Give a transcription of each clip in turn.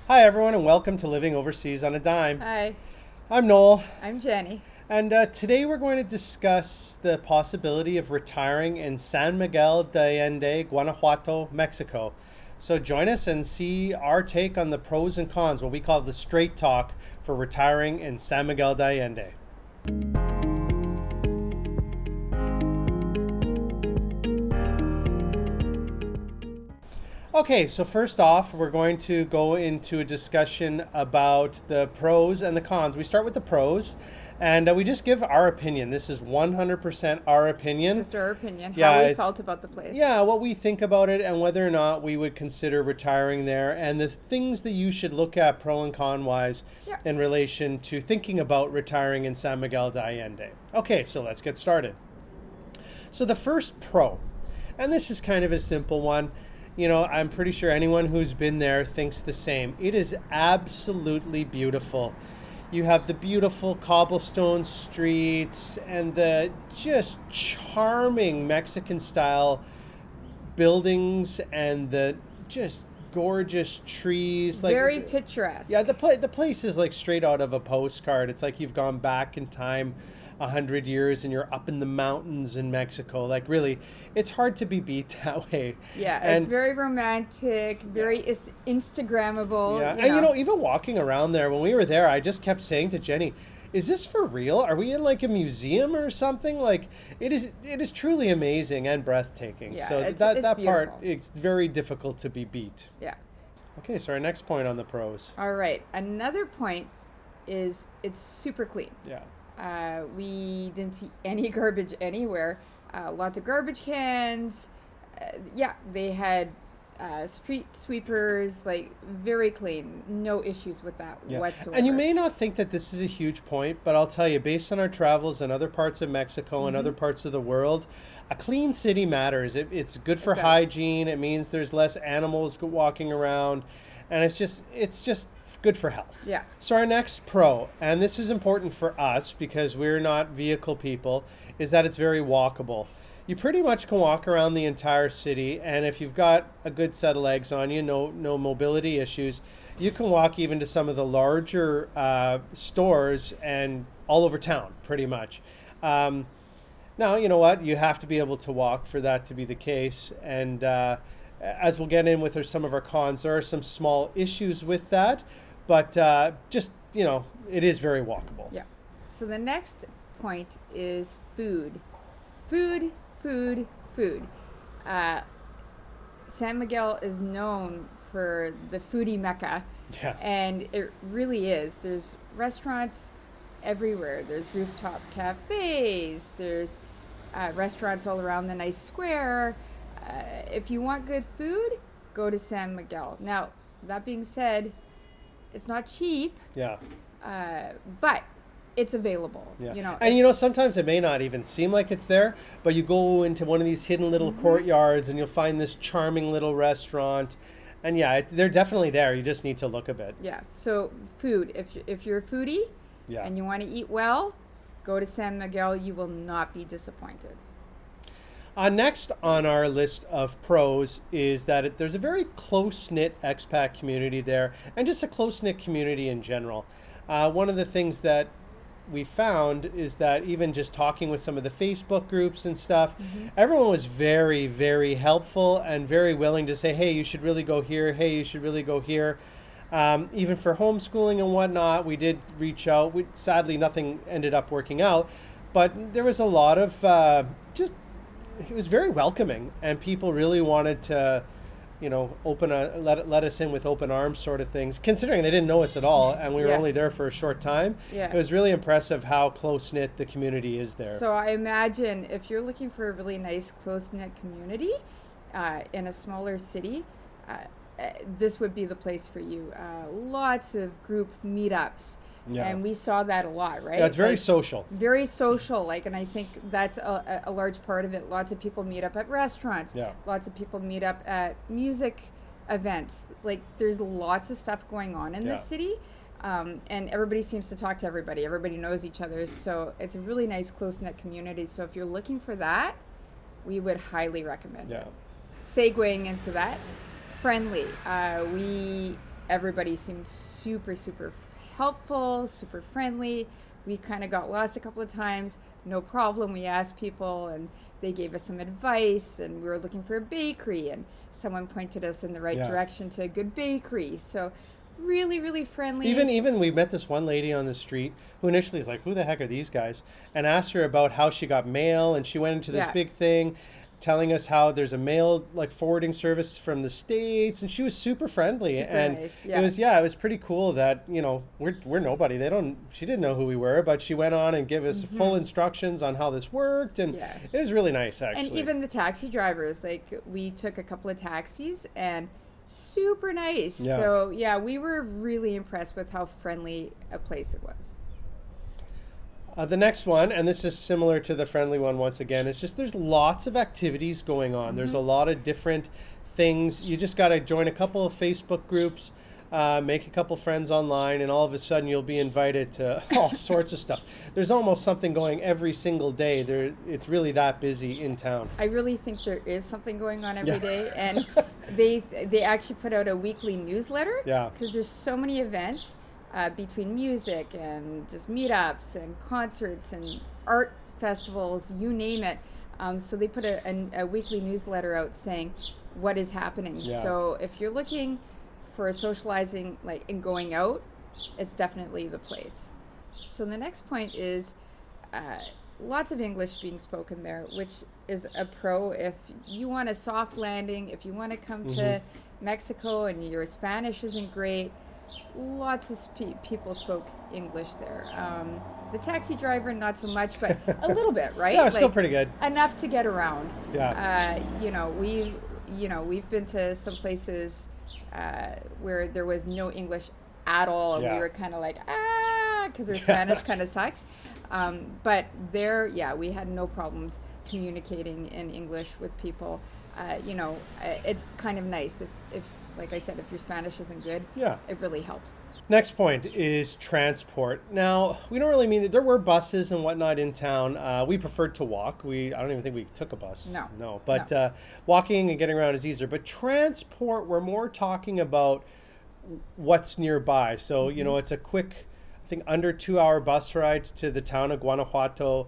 Hi, everyone, and welcome to Living Overseas on a Dime. Hi, I'm Noel, I'm Jenny. and today we're going to discuss the possibility of retiring in San Miguel de Allende, Guanajuato, Mexico. So join us and see our take on the pros and cons, what we call the straight talk for retiring in San Miguel de Allende. Okay, so first off, we're going to go into a discussion about the pros and the cons. We start with the pros, and we just give our opinion. This is 100% our opinion. Just our opinion, Yeah, how we it's felt about the place. yeah, what we think about it and whether or not we would consider retiring there, and the things that you should look at pro and con wise Yeah. in relation to thinking about retiring in San Miguel de Allende. Okay, so let's get started. So the first pro, and this is kind of a simple one. You know, I'm pretty sure anyone who's been there thinks the same. It is absolutely beautiful. You have the beautiful cobblestone streets and the just charming Mexican style buildings and the just gorgeous trees. Very picturesque. Yeah, the place is like straight out of a postcard. It's like you've gone back in time 100 years and you're up in the mountains in Mexico. Like really, it's hard to be beat that way. Yeah, And it's very romantic, very Instagrammable. yeah, and you know, even walking around there when we were there, I just kept saying to Jenny, "Is this for real? Are we in like a museum or something?" Like it is truly amazing and breathtaking. Yeah, So it's that part, beautiful. it's very difficult to be beat. Yeah. Okay, so our next point on the pros. All right. Another point is it's super clean. Yeah. We didn't see any garbage anywhere. Lots of garbage cans. Yeah, they had street sweepers, like very clean. No issues with that Yeah. whatsoever. And you may not think that this is a huge point, but I'll tell you, based on our travels in other parts of Mexico and other parts of the world, a clean city matters. It's good for does. hygiene. It means there's less animals walking around, and it's just good for health. Yeah. So our next pro, and this is important for us because we're not vehicle people, is that it's very walkable. You pretty much can walk around the entire city, and if you've got a good set of legs on you, no mobility issues, you can walk even to some of the larger stores and all over town, pretty much. Now, you know what? You have to be able to walk for that to be the case, and as we'll get in with some of our cons, there are some small issues with that, but just, you know, it is very walkable. Yeah. So the next point is food. Food, food, food. San Miguel is known for the foodie mecca. Yeah. And it really is. There's restaurants everywhere. There's rooftop cafes. There's restaurants all around the nice square. If you want good food, go to San Miguel. Now, that being said, it's not cheap, Yeah. but it's available. Yeah. You know, And you know, sometimes it may not even seem like it's there, but you go into one of these hidden little courtyards and you'll find this charming little restaurant. And yeah, they're definitely there. You just need to look a bit. yeah. So food. If you're a foodie Yeah. and you want to eat well, go to San Miguel. You will not be disappointed. Next on our list of pros is that there's a very close-knit expat community there, and just a close-knit community in general. One of the things that we found is that even just talking with some of the Facebook groups and stuff, everyone was very, very helpful and very willing to say, hey, you should really go here. Hey, you should really go here. Even for homeschooling and whatnot, we did reach out. Sadly, nothing ended up working out, but there was a lot of it was very welcoming, and people really wanted to, you know, let us in with open arms, sort of things. Considering they didn't know us at all, and we were Yeah. only there for a short time, Yeah. it was really impressive how close knit the community is there. So I imagine if you're looking for a really nice, close-knit community in a smaller city, this would be the place for you. Lots of group meetups. Yeah. And we saw that a lot, right? Yeah, it's very Like, social. very social, and I think that's a large part of it. Lots of people meet up at restaurants. Yeah. Lots of people meet up at music events. Like, there's lots of stuff going on in Yeah. this city. And everybody seems to talk to everybody. Everybody knows each other. So it's a really nice, close-knit community. So if you're looking for that, we would highly recommend Yeah. it. Segueing into that, friendly. We everybody seemed super, super helpful, super friendly. We kind of got lost a couple of times. No problem. We asked people and they gave us some advice, and we were looking for a bakery, and someone pointed us in the right Yeah. direction to a good bakery. So really, really friendly. Even we met this one lady on the street who initially is like, "Who the heck are these guys?" And asked her about how she got mail, and she went into this Yeah. big thing, telling us how there's a mail like forwarding service from the States, and she was super friendly. Super And nice, it was pretty cool that we're nobody. She didn't know who we were, but she went on and gave us full instructions on how this worked, and Yeah. it was really nice actually. And even the taxi drivers, like we took a couple of taxis and super nice. Yeah. So yeah, we were really impressed with how friendly a place it was. The next one, and this is similar to the friendly one once again, it's just there's lots of activities going on. There's a lot of different things. You just got to join a couple of Facebook groups, make a couple friends online, and all of a sudden you'll be invited to all sorts of stuff. There's almost something going every single day. It's really that busy in town. I really think there is something going on every Yeah. day, and they actually put out a weekly newsletter. Yeah. Because there's so many events between music and just meetups and concerts and art festivals, you name it. So they put a weekly newsletter out saying what is happening. Yeah. So if you're looking for socializing and going out, it's definitely the place. So the next point is lots of English being spoken there, which is a pro if you want a soft landing, if you want to come to Mexico and your Spanish isn't great. Lots of people spoke English there. The taxi driver, not so much, but a little bit, right? Yeah, it's still pretty good. Enough to get around. Yeah. We've been to some places where there was no English at all, and Yeah. we were kind of like, because our Spanish kind of sucks. But there, we had no problems communicating in English with people. It's kind of nice if, like I said, if your Spanish isn't good, Yeah. it really helps. Next point is transport. Now, we don't really mean that there were buses and whatnot in town. We preferred to walk. I don't even think we took a bus. No. But No. walking and getting around is easier. But transport, we're more talking about what's nearby. So, it's a quick, I think, under 2 hour bus ride to the town of Guanajuato,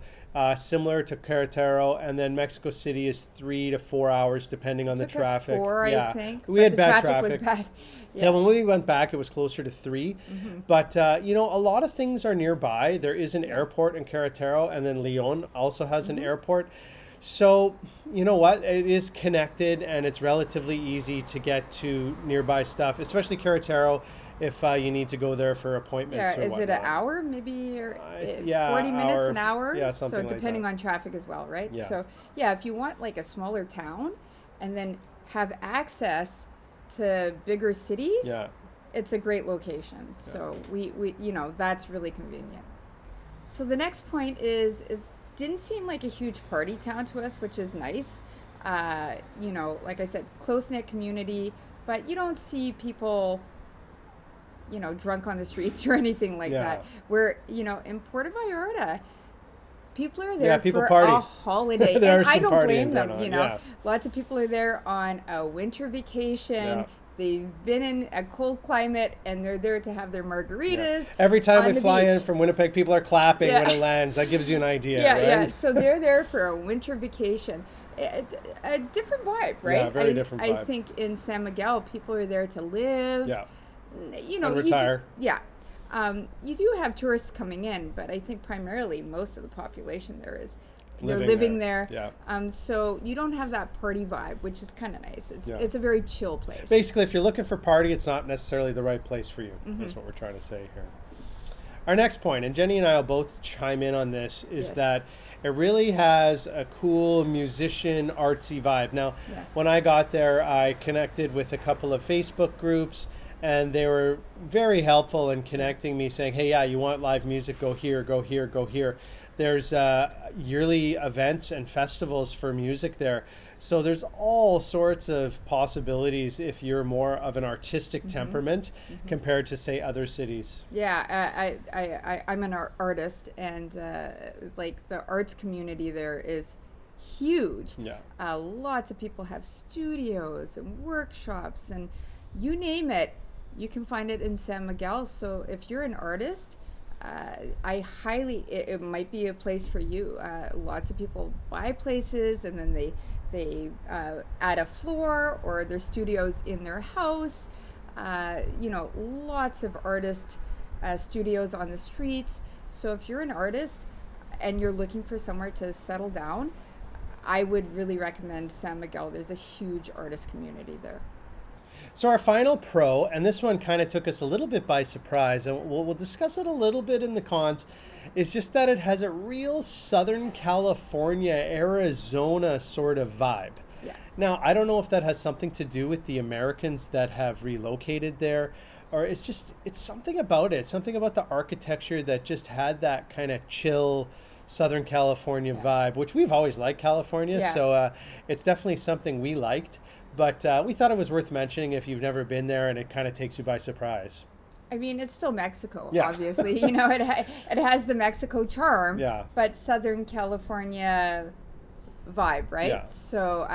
similar to Querétaro, and then Mexico City is 3 to 4 hours, depending on the Took us traffic. 4, yeah. I think. We but had the bad traffic. Was bad. Yeah, when we went back, it was closer to 3. But, a lot of things are nearby. There is an airport in Querétaro, and then León also has an airport. So, you know what? It is connected, and it's relatively easy to get to nearby stuff, especially Querétaro if you need to go there for appointments Yeah, or is whatnot. it an hour, maybe, or 40 minutes, hour, an hour? yeah, So something like depending that. on traffic as well, right? Yeah. So yeah, if you want like a smaller town and then have access to bigger cities, Yeah. it's a great location. So we that's really convenient. So the next point is didn't seem like a huge party town to us, which is nice. Like I said, close-knit community, but you don't see people drunk on the streets or anything like Yeah. that. Where, in Puerto Vallarta, people are there people for party. a holiday. There and is I some don't partying blame them, going on, yeah. Lots of people are there on a winter vacation. Yeah. They've been in a cold climate and they're there to have their margaritas. Every time on we the fly in beach. from Winnipeg, people are clapping Yeah. when it lands. That gives you an idea, Yeah, right? yeah. So they're there for a winter vacation. A different vibe, right? Yeah, very different I vibe. think in San Miguel, people are there to live. Yeah. And And retire. You do have tourists coming in, but I think primarily most of the population there is they're Living living there, there. So you don't have that party vibe, which is kind of nice. Yeah. It's a very chill place. Basically, if you're looking for party, it's not necessarily the right place for you. That's what we're trying to say here. Our next point, and Jenny and I will both chime in on this, is Yes. that it really has a cool musician artsy vibe. Now, Yeah. when I got there, I connected with a couple of Facebook groups, and they were very helpful in connecting me, saying, hey, yeah, you want live music, go here, go here, go here. There's yearly events and festivals for music there. So there's all sorts of possibilities if you're more of an artistic temperament compared to, say, other cities. Yeah, I'm an artist, and like the arts community there is huge. Yeah. Lots of people have studios and workshops, and you name it. you can find it in San Miguel. So if you're an artist, I highly, it might be a place for you. Lots of people buy places and then they add a floor or their studios in their house. Lots of artist studios on the streets. So if you're an artist and you're looking for somewhere to settle down, I would really recommend San Miguel. There's a huge artist community there. So our final pro, and this one kind of took us a little bit by surprise, and we'll discuss it a little bit in the cons, is just that it has a real Southern California, Arizona sort of vibe. Yeah. Now, I don't know if that has something to do with the Americans that have relocated there, or it's something about it, something about the architecture that just had that kind of chill Southern California vibe, which we've always liked California, so it's definitely something we liked. But we thought it was worth mentioning if you've never been there, and it kind of takes you by surprise. I mean, it's still Mexico, Yeah. obviously. It has the Mexico charm, Yeah. but Southern California vibe, right? Yeah. So,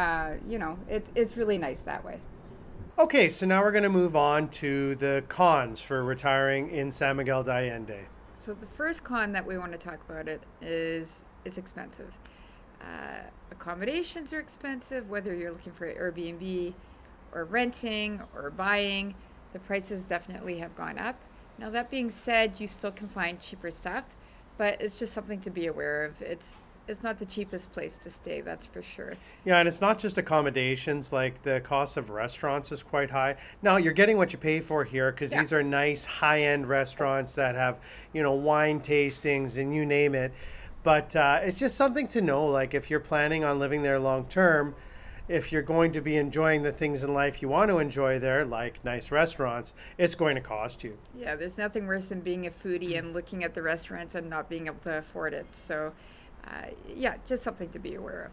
it's really nice that way. Okay, so now we're going to move on to the cons for retiring in San Miguel de Allende. So the first con that we want to talk about is it's expensive. Accommodations are expensive, whether you're looking for Airbnb or renting or buying. The prices definitely have gone up. Now, that being said, you still can find cheaper stuff, but it's just something to be aware of. It's not the cheapest place to stay, that's for sure. Yeah, and it's not just accommodations, like the cost of restaurants is quite high. Now, you're getting what you pay for here because these are nice high-end restaurants that have, wine tastings and you name it. But it's just something to know, like if you're planning on living there long term, if you're going to be enjoying the things in life you want to enjoy there, like nice restaurants, it's going to cost you. Yeah, there's nothing worse than being a foodie and looking at the restaurants and not being able to afford it. So, just something to be aware of.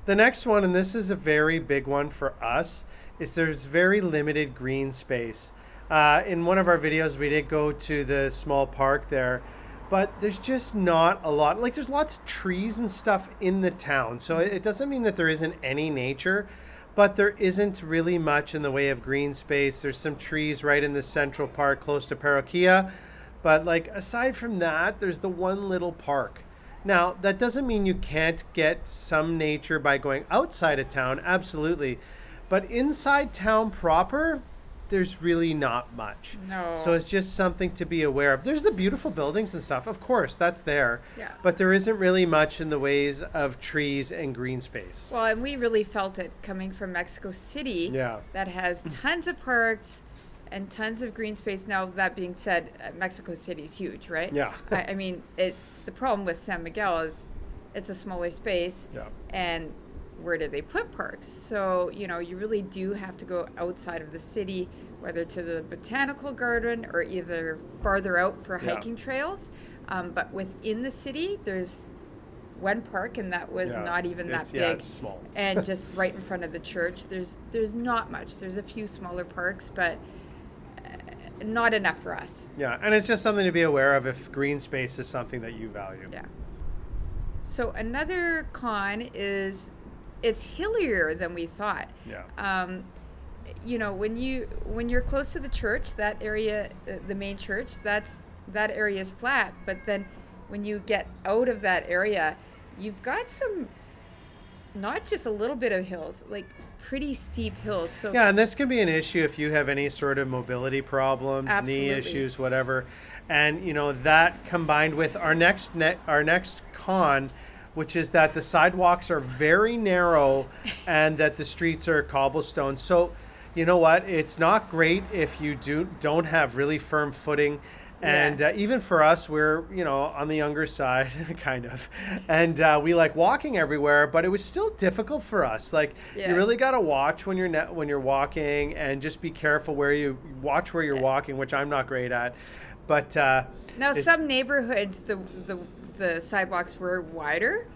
The next one, and this is a very big one for us, is there's very limited green space. In one of our videos, we did go to the small park there, but there's just not a lot. Like, there's lots of trees and stuff in the town, so it doesn't mean that there isn't any nature, but there isn't really much in the way of green space. There's some trees right in the central park close to Paroquia, but like aside from that, there's the one little park. Now, that doesn't mean you can't get some nature by going outside of town, absolutely, but inside town proper, there's really not much. No. So it's just something to be aware of. There's the beautiful buildings and stuff, of course, that's there. Yeah. But there isn't really much in the ways of trees and green space. Well, and we really felt it coming from Mexico City. Yeah. That has tons of parks and tons of green space. Now, that being said, Mexico City is huge, right? Yeah. I mean, the problem with San Miguel is it's a smaller space. Yeah. And where do they put parks? So, you really do have to go outside of the city, whether to the botanical garden or either farther out for hiking trails. But within the city, there's one park, and that was not even that big. Yeah, it's small. And just right in front of the church, there's not much. There's a few smaller parks, but not enough for us. Yeah, and it's just something to be aware of if green space is something that you value. Yeah. So another con is it's hillier than we thought. Yeah. When you're close to the church, that area, the main church, that area is flat. But then when you get out of that area, you've got some, not just a little bit of hills, like pretty steep hills. So yeah, and this can be an issue if you have any sort of mobility problems, Absolutely. knee issues, whatever. And that combined with our next con, which is that the sidewalks are very narrow and that the streets are cobblestone. So, you know what? It's not great if you don't have really firm footing. And even for us, we're, on the younger side, kind of. And we like walking everywhere, but it was still difficult for us. Like, you really got to watch when you're walking and just be careful where you're walking, which I'm not great at. But now some neighborhoods, the sidewalks were wider,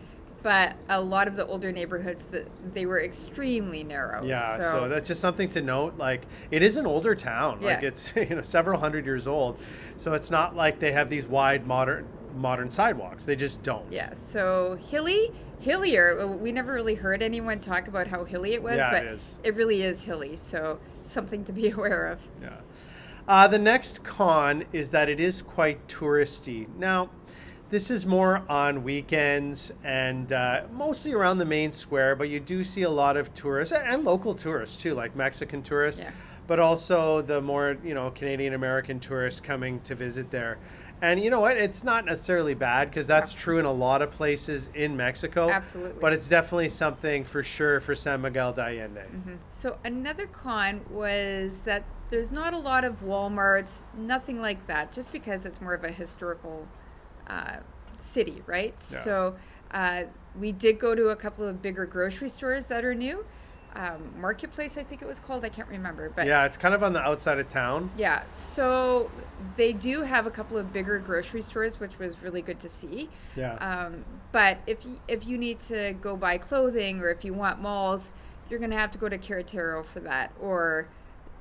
but a lot of the older neighborhoods, they were extremely narrow. Yeah, so that's just something to note. Like, it is an older town. Like, it's several hundred years old. So it's not like they have these wide modern sidewalks. They just don't. Yeah, so hillier. We never really heard anyone talk about how hilly it was, but it is. It really is hilly. So something to be aware of. Yeah. The next con is that it is quite touristy. Now, this is more on weekends and mostly around the main square, but you do see a lot of tourists and local tourists too, like Mexican tourists, Yeah. but also the more, Canadian American tourists coming to visit there. And you know what? It's not necessarily bad because that's true in a lot of places in Mexico. Absolutely. But it's definitely something for sure for San Miguel de Allende. So another con was that there's not a lot of Walmarts, nothing like that, just because it's more of a historical city, right? Yeah. So we did go to a couple of bigger grocery stores that are new. Marketplace, I think it was called. I can't remember, but Yeah, it's kind of on the outside of town. yeah. So they do have a couple of bigger grocery stores, which was really good to see. Yeah. But if you need to go buy clothing or if you want malls, you're gonna have to go to Querétaro for that, or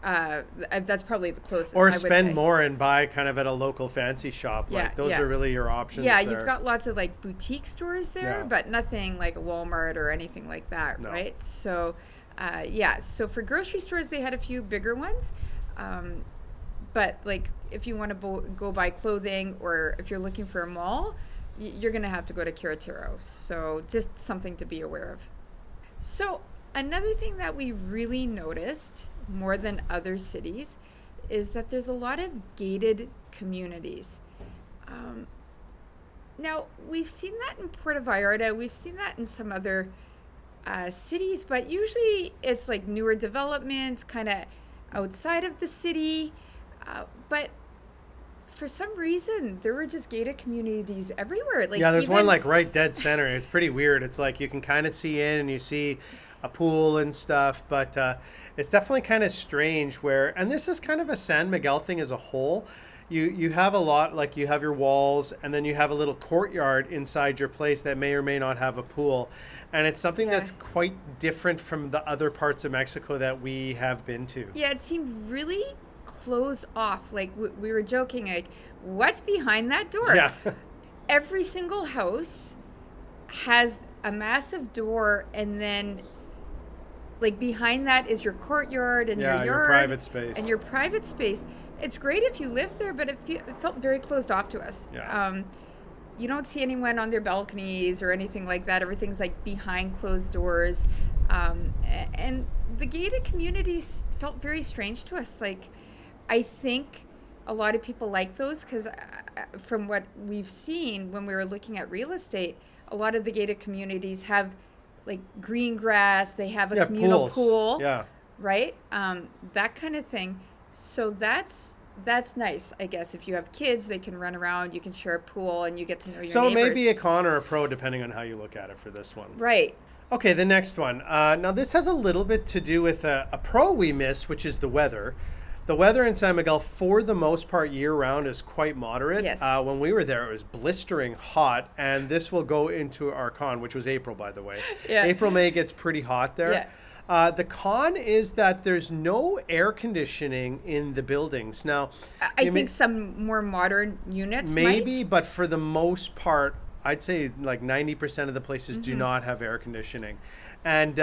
that's probably the closest. Or I would spend say. more and buy kind of at a local fancy shop. Yeah, Like those yeah. are really your options. Yeah, there. you've got lots of like boutique stores there, Yeah. but nothing like a Walmart or anything like that, No. right? So, yeah. So for grocery stores, they had a few bigger ones, but like if you want to go buy clothing or if you're looking for a mall, you're gonna have to go to Querétaro. So just something to be aware of. So another thing that we really noticed more than other cities is that there's a lot of gated communities. Now, we've seen that in Puerto Vallarta, we've seen that in some other cities, but usually it's like newer developments kind of outside of the city. But for some reason, there were just gated communities everywhere. Like Yeah, there's one even- like right dead center. It's pretty weird. It's like you can kind of see in and you see a pool and stuff, but it's definitely kind of strange where, and this is kind of a San Miguel thing as a whole. You have a lot, like you have your walls and then you have a little courtyard inside your place that may or may not have a pool. And it's something Yeah. that's quite different from the other parts of Mexico that we have been to. Yeah, it seemed really closed off. Like we were joking, like, what's behind that door? Yeah. Every single house has a massive door, and then like behind that is your courtyard and Yeah, your your yard private space. and your private space. It's great if you live there, but it felt very closed off to us. Yeah. You don't see anyone on their balconies or anything like that. Everything's like behind closed doors. And the gated communities felt very strange to us. Like, I think a lot of people like those because from what we've seen when we were looking at real estate, a lot of the gated communities have like green grass, they have a communal pools. pool, Yeah. right? That kind of thing. So that's nice, I guess. If you have kids, they can run around, you can share a pool, and you get to know your So neighbors. maybe a con or a pro depending on how you look at it for this one. Right. Okay, the next one. Now, this has a little bit to do with a pro we missed, which is the weather. The weather in San Miguel, for the most part, year-round, is quite moderate. Yes. When we were there, it was blistering hot, and this will go into our con, which was April, by the way. Yeah. April, May gets pretty hot there. Yeah. The con is that there's no air conditioning in the buildings. Now, I you may- think some more modern units maybe, might. but for the most part, I'd say like 90% of the places Mm-hmm. do not have air conditioning. And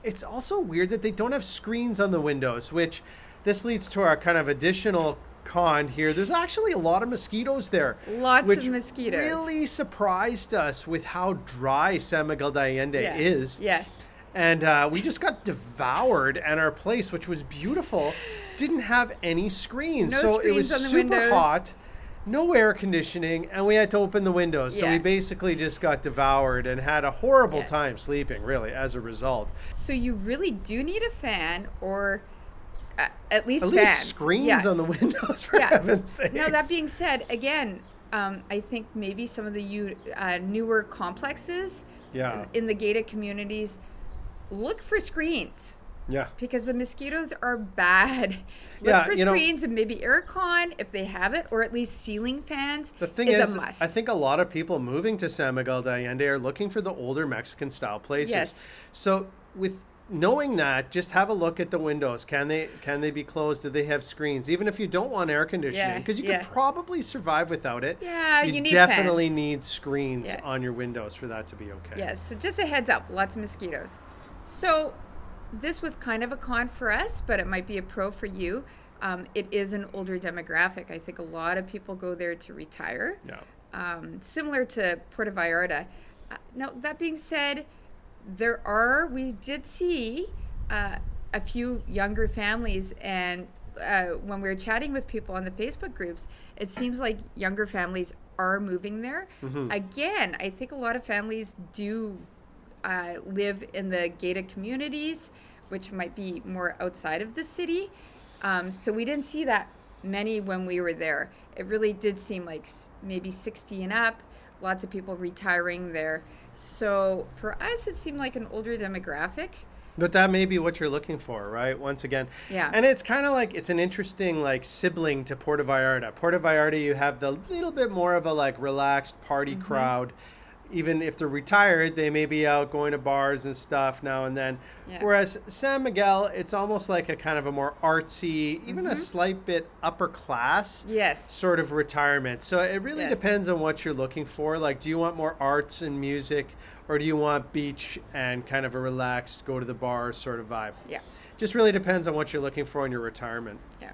it's also weird that they don't have screens on the windows, which this leads to our kind of additional con here. There's actually a lot of mosquitoes there. Lots of which mosquitoes. really surprised us with how dry San Miguel de Allende Yeah. is. Yeah. And we just got devoured, and our place, which was beautiful, didn't have any screens. No so it was screens on the super windows. hot, no air conditioning, and we had to open the windows. So Yeah. we basically just got devoured and had a horrible Yeah. time sleeping, really, as a result. So you really do need a fan, or at least At fans. least screens Yeah. on the windows, for Yeah. heaven's sakes. Now, that being said, again, I think maybe some of the newer complexes Yeah. in the gated communities look for screens Yeah. because the mosquitoes are bad. Look Yeah, for you know- screens and maybe aircon if they have it, or at least ceiling fans. The thing is is, a must. I think a lot of people moving to San Miguel de Allende are looking for the older Mexican style places. Yes. So with knowing that, just have a look at the windows. Can they be closed? Do they have screens? Even if you don't want air conditioning, Yeah, because you yeah. could probably survive without it. Yeah, you need definitely fans. need screens Yeah. on your windows for that to be okay. Yes, so just a heads up, lots of mosquitoes. So this was kind of a con for us, but it might be a pro for you. It is an older demographic. I think a lot of people go there to retire. Yeah. Similar to Puerto Vallarta. Now, that being said, we did see a few younger families, and when we were chatting with people on the Facebook groups, it seems like younger families are moving there. Again, I think a lot of families do live in the gated communities, which might be more outside of the city. So we didn't see that many when we were there. It really did seem like maybe 60 and up, lots of people retiring there. So for us, it seemed like an older demographic. But that may be what you're looking for, right? Once again. Yeah. And it's kind of like, it's an interesting like sibling to Puerto Vallarta. Puerto Vallarta, you have the little bit more of a like relaxed party crowd. Even if they're retired, they may be out going to bars and stuff now and then. Yeah. Whereas San Miguel, it's almost like a kind of a more artsy, even a slight bit upper class Yes. sort of retirement. So it really Yes. depends on what you're looking for. Like, do you want more arts and music, or do you want beach and kind of a relaxed, go to the bar sort of vibe? Yeah. Just really depends on what you're looking for in your retirement. Yeah.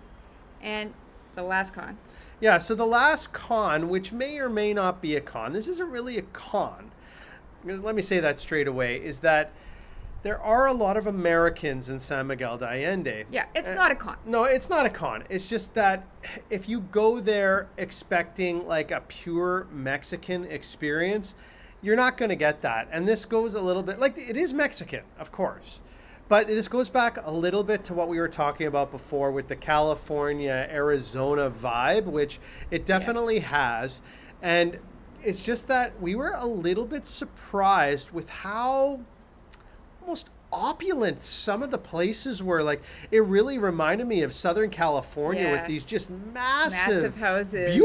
And the last con. Yeah, so the last con, which may or may not be a con, this isn't really a con, let me say that straight away, is that there are a lot of Americans in San Miguel de Allende. Yeah, it's not a con. No, it's not a con. It's just that if you go there expecting like a pure Mexican experience, you're not going to get that. And this goes a little bit, like, it is Mexican, of course. But this goes back a little bit to what we were talking about before with the California, Arizona vibe, which it definitely has. And it's just that we were a little bit surprised with how almost opulent some of the places were. Like, it really reminded me of Southern California with these just massive houses.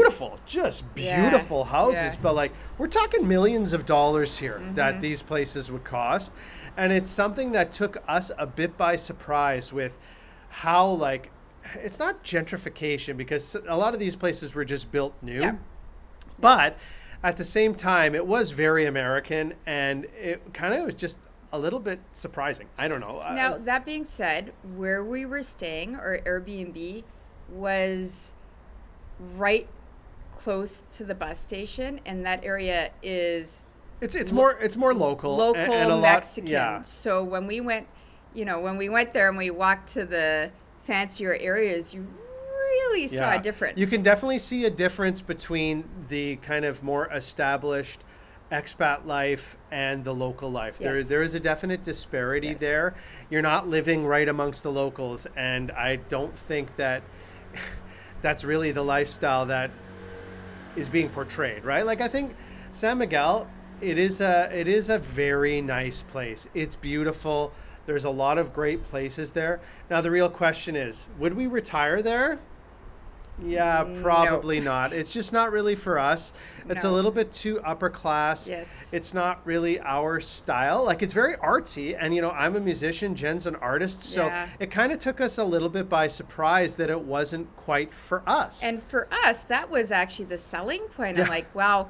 Just beautiful houses. Yeah. But like, we're talking millions of dollars here that these places would cost. And it's something that took us a bit by surprise with how, like, it's not gentrification, because a lot of these places were just built new. Yeah. But at the same time, it was very American, and it kind of was just a little bit surprising. I don't know. Now, that being said, where we were staying, or Airbnb, was right close to the bus station, and that area is it's more local and a Mexican. lot, So when we went there and we walked to the fancier areas, you really saw a difference. You can definitely see a difference between the kind of more established expat life and the local life. Yes. There is a definite disparity there. You're not living right amongst the locals, and I don't think that that's really the lifestyle that is being portrayed, right? Like, I think San Miguel, it is a very nice place. It's beautiful. There's a lot of great places there. Now, the real question is, would we retire there? Yeah, probably not. It's just not really for us. It's a little bit too upper class. Yes. It's not really our style. Like, it's very artsy, and I'm a musician, Jen's an artist, so it kind of took us a little bit by surprise that it wasn't quite for us. And for us, that was actually the selling point. I'm like, wow,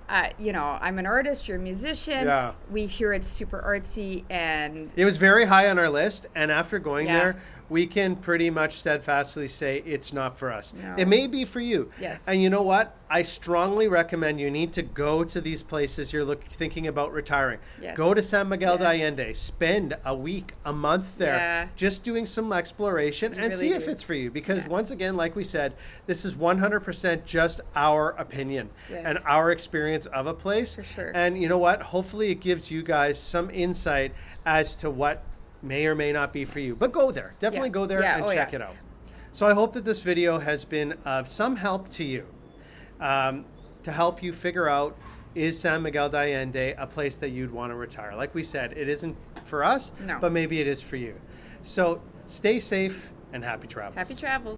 I'm an artist, you're a musician. Yeah. We hear it's super artsy, and it was very high on our list, and after going there, we can pretty much steadfastly say it's not for us. No. It may be for you. Yes. And you know what? I strongly recommend you need to go to these places you're thinking about retiring. Yes. Go to San Miguel de Allende. Spend a week, a month there, just doing some exploration and really see if do. it's for you. Because once again, like we said, this is 100% just our opinion and our experience of a place. For sure. And you know what? Hopefully it gives you guys some insight as to what may or may not be for you. But go there. Definitely go there and check it out. So I hope that this video has been of some help to you, to help you figure out, is San Miguel de Allende a place that you'd want to retire? Like we said, it isn't for us, but maybe it is for you. So stay safe and happy travels. Happy travels.